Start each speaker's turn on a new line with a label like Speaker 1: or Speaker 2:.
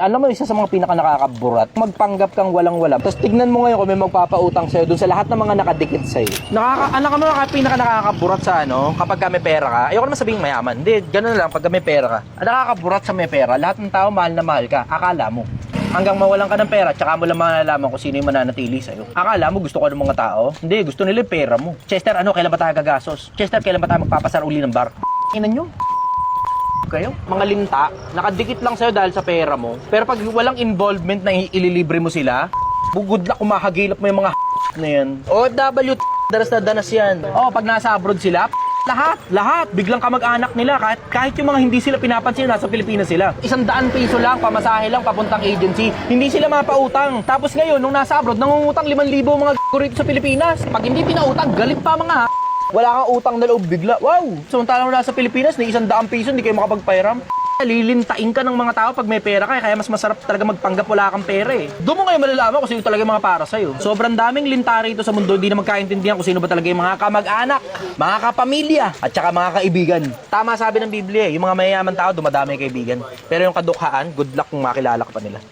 Speaker 1: Alam mo, isa sa mga pinaka-nakakaburat, magpanggap kang walang-wala. Tapos tignan mo ngayon kung may magpapautang sa'yo dun sa lahat ng mga nakadikit sa'yo. Alam mo, pinaka-nakakaburat sa kapag may pera ka. Ayoko naman sabihing mayaman. Hindi, gano'n lang, pag may pera ka. Ang nakakaburat sa may pera, lahat ng tao mahal na mahal ka. Akala mo. Hanggang mawalan ka ng pera, tsaka mo lang malalaman kung sino yung mananatili sa'yo. Akala mo, gusto ko ng mga tao? Hindi, gusto nila yung pera mo. Chester, kailan ba tayo gagasos? Chester, kailan ba tayo magpapasar uli ng bar? Inan nyo. Kayo, mga linta, nakadikit lang sa'yo dahil sa pera mo. Pero pag walang involvement na ililibre mo sila, good luck kumahagilap mo yung mga na yan. OFW, daras na danas yan. Pag nasa abroad sila, lahat, biglang kamag-anak nila. Kahit yung mga hindi sila pinapansin, nasa Pilipinas sila. 100 piso lang, pamasahe lang, papuntang agency. Hindi sila mapautang. Tapos ngayon, nung nasa abroad, nangungutang 5,000 mga rito sa Pilipinas. Pag hindi pinautang, galit pa mga wala kang utang na loob bigla. Wow! Samantalang nasa Pilipinas, ni 100 piso, hindi kayo makapagpairam. Lilintain ka ng mga tao pag may pera ka, kaya mas masarap talaga magpanggap wala kang pera eh. Doon mo ngayon malalaman kung sino talaga yung mga para sa'yo. Sobrang daming linta rito sa mundo, hindi na magkaintindihan kung sino ba talaga yung mga kamag-anak, mga kapamilya, at saka mga kaibigan. Tama sabi ng Biblia eh, yung mga mayayaman tao dumadami kaibigan. Pero yung kadukhaan, good luck kung makilala ka pa nila.